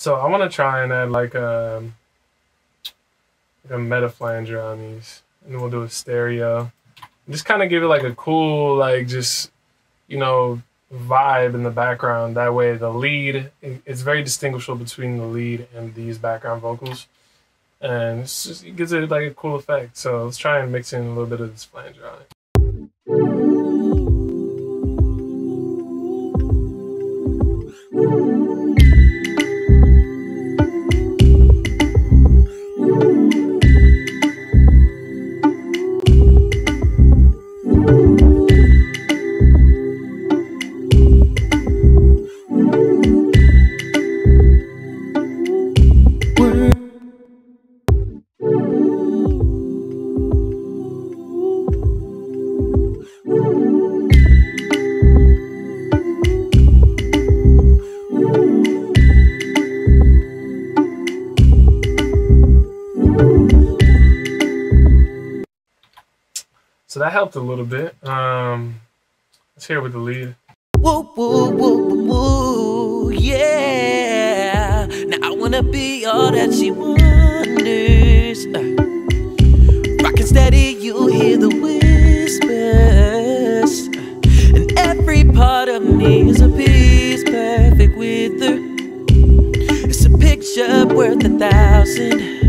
So I want to try and add like a meta flanger on these, and then we'll do a stereo. Just kind of give it like a cool, like just, you know, vibe in the background. That way the lead, it's very distinguishable between the lead and these background vocals. And it gives it like a cool effect. So let's try and mix in a little bit of this flanger on it. So that helped a little bit. Let's hear it with the lead. Woo, woo, woo, woo, woo, yeah. Now I wanna be all that she wonders. Rockin' steady, you hear the whispers. And every part of me is a piece perfect with her. It's a picture worth 1,000.